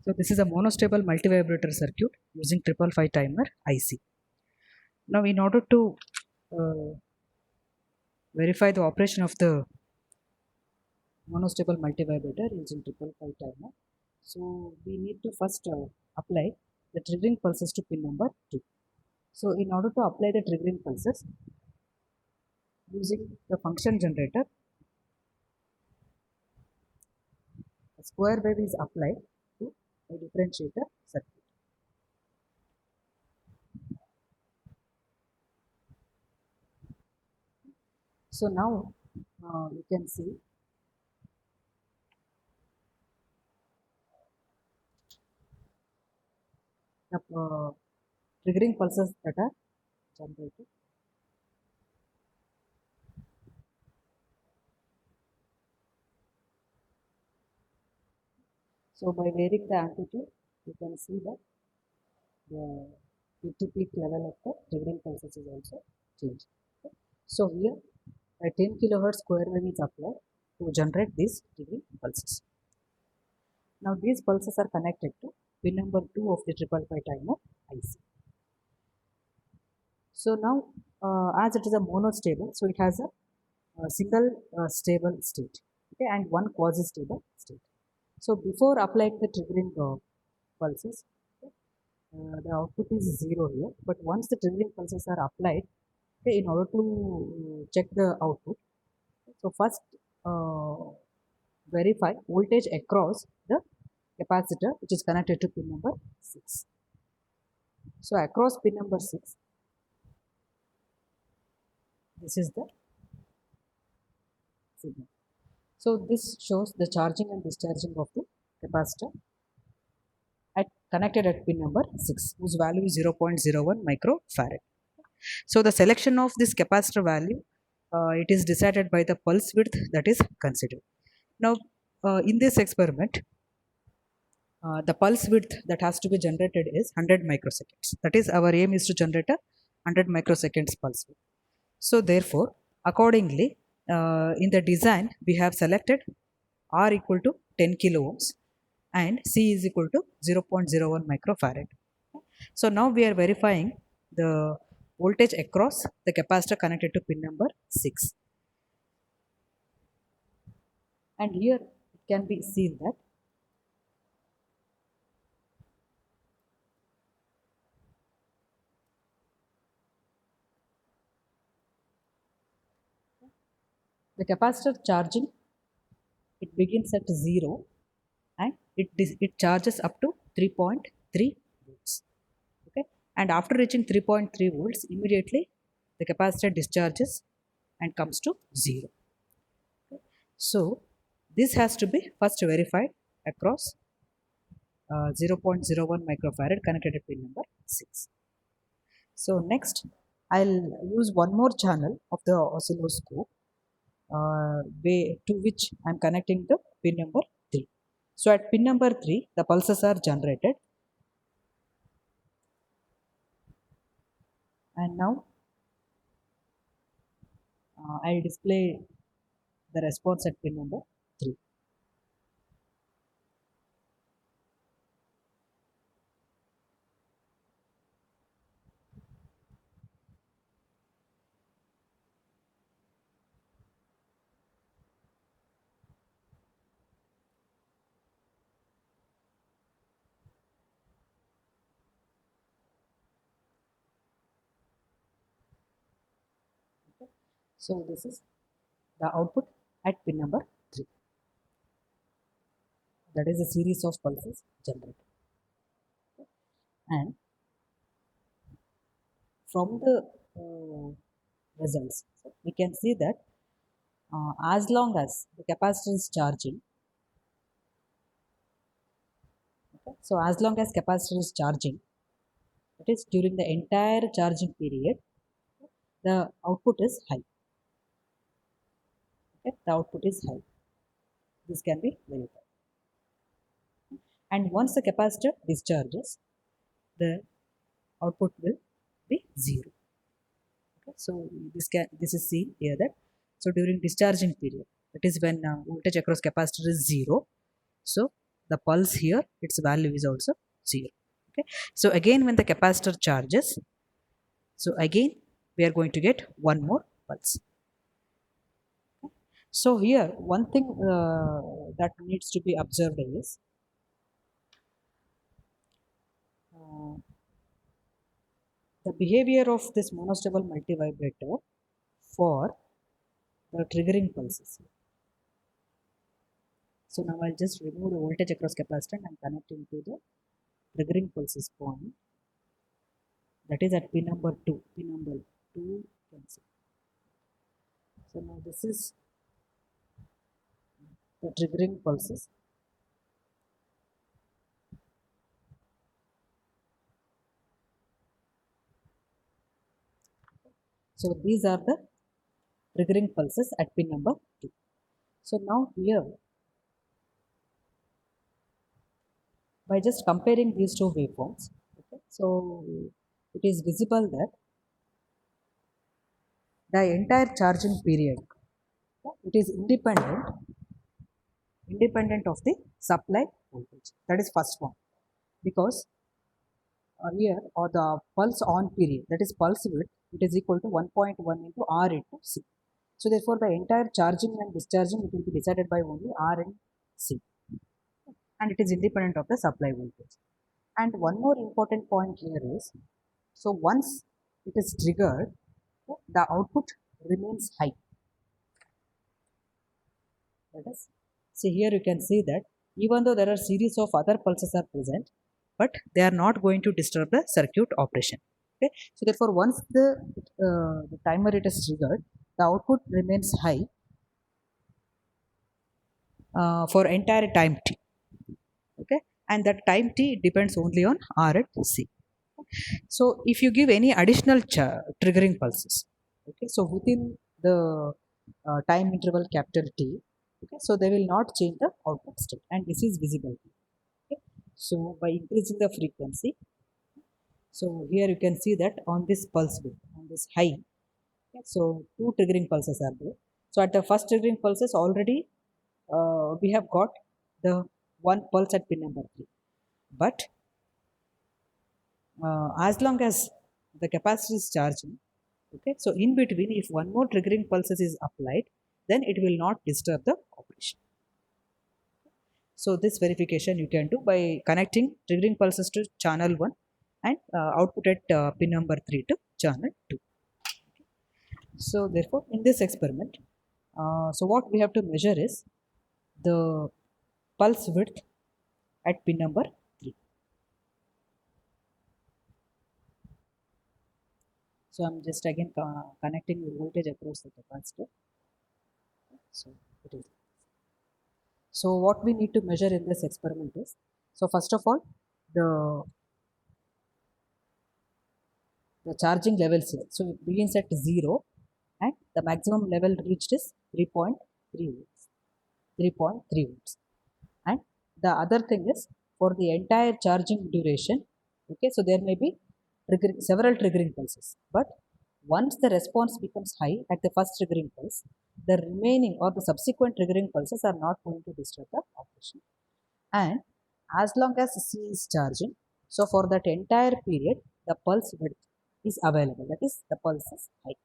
So this is a monostable multivibrator circuit using 555 timer IC. Now in order to verify the operation of the monostable multivibrator using 555 timer, so we need to first apply the triggering pulses to pin number 2. So in order to apply the triggering pulses using the function generator, a square wave is applied to a differentiator circuit. So now you can see the triggering pulses that are generated. So by varying the amplitude, you can see that the peak to peak level of the triggering pulses is also changed. Okay. So here a 10 kilohertz square wave is applied to generate these triggering pulses. Now these pulses are connected to pin number 2 of the 555 timer IC. So now as it is a monostable, so it has a single stable state, okay, and one quasi-stable state. So before applying the triggering pulses, okay, the output is 0 here, but once the triggering pulses are applied, okay, in order to check the output, so first verify voltage across the capacitor which is connected to pin number 6. So across pin number 6, this is the signal. So this shows the charging and discharging of the capacitor connected at pin number 6, whose value is 0.01 microfarad. So the selection of this capacitor value, it is decided by the pulse width that is considered. Now in this experiment, the pulse width that has to be generated is 100 microseconds. That is, our aim is to generate a 100 microseconds pulse width. So therefore, accordingly, in the design, we have selected R equal to 10 kilo ohms and C is equal to 0.01 microfarad. So now we are verifying the voltage across the capacitor connected to pin number 6. And here it can be seen that the capacitor charging, it begins at 0 and it charges up to 3.3 volts. Okay, and after reaching 3.3 volts, immediately the capacitor discharges and comes to 0. Okay. So this has to be first verified across 0.01 microfarad connected to pin number 6. So next, I'll use one more channel of the oscilloscope to which I'm connecting the pin number 3. So at pin number 3, the pulses are generated, and now I'll display the response at pin number 3. Okay. So this is the output at pin number 3. That is a series of pulses generated. Okay. And from the results, so we can see that as long as the capacitor is charging, okay, so as long as capacitor is charging, that is during the entire charging period, the output is high. Okay, the output is high. This can be verified. And once the capacitor discharges, the output will be 0. Okay, so this is seen here that so during discharging period, that is when voltage across capacitor is 0. So the pulse here, its value is also 0. Okay, so again when the capacitor charges, so again we are going to get one more pulse. So here one thing that needs to be observed is uh, the behavior of this monostable multivibrator for the triggering pulses. So now I'll just remove the voltage across capacitor and connect into the triggering pulses point, that is at pin number 2. Pin number 2 cancel. So now this is the triggering pulses. So these are the triggering pulses at pin number 2. So now here, by just comparing these two waveforms, okay, so it is visible that the entire charging period, it is independent of the supply voltage. That is first one, because here or the pulse on period, that is pulse width, it is equal to 1.1 into R into C. So therefore the entire charging and discharging, it will be decided by only R and C, and it is independent of the supply voltage. And one more important point here is, so once it is triggered, the output remains high. That is, see here you can see that even though there are series of other pulses are present, but they are not going to disturb the circuit operation. Okay, so therefore once the timer it is triggered, the output remains high for entire time t. Okay, and that time t depends only on R and C. So if you give any additional triggering pulses, okay, so within the time interval capital T, okay, so they will not change the output state, and this is visible. Okay, so by increasing the frequency, so here you can see that on this pulse width, on this high, okay, so two triggering pulses are there. So at the first triggering pulses already we have got the one pulse at pin number 3, but as long as the capacitor is charging, okay, so in between if one more triggering pulses is applied, then it will not disturb the operation. So this verification you can do by connecting triggering pulses to channel 1 and output at pin number 3 to channel 2. So therefore in this experiment, so what we have to measure is the pulse width at pin number 3. So I'm just again connecting the voltage across the capacitor. So it is. So what we need to measure in this experiment is, so first of all, the charging levels here. So it begins at 0 and the maximum level reached is 3.3 volts. 3.3 volts. And the other thing is, for the entire charging duration, okay, so there may be several triggering pulses, but once the response becomes high at the first triggering pulse, the remaining or the subsequent triggering pulses are not going to disturb the operation. And as long as C is charging, so for that entire period, the pulse width is available, that is the pulse is high.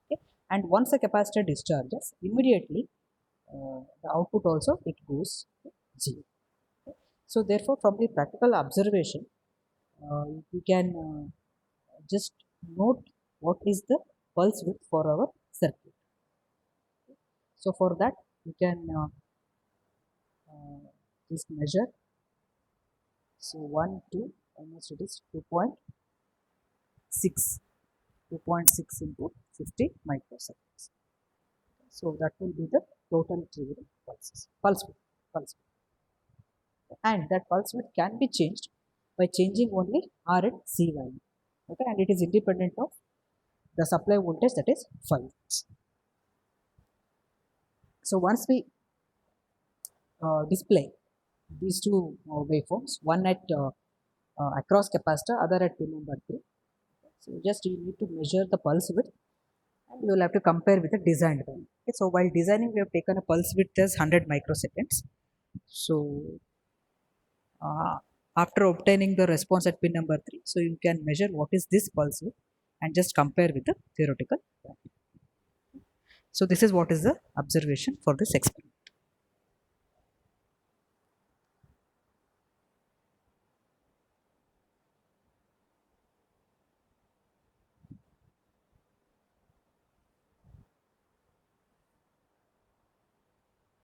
Okay? And once the capacitor discharges, immediately the output also it goes to 0. Okay? So therefore from the practical observation, we can just note what is the pulse width for our circuit. So for that we can just measure. So 1, 2, almost it is 2.6 into 50 microseconds. So that will be the total triggering pulses, pulse width. And that pulse width can be changed by changing only R and C value. Okay, and it is independent of the supply voltage, that is 5 volts. So once we display these two waveforms, one at across capacitor, other at pin number 3. So just you need to measure the pulse width and you will have to compare with the designed value. Okay, so while designing we have taken a pulse width as 100 microseconds. So After obtaining the response at pin number 3, so you can measure what is this pulse width and just compare with the theoretical value. So this is what is the observation for this experiment.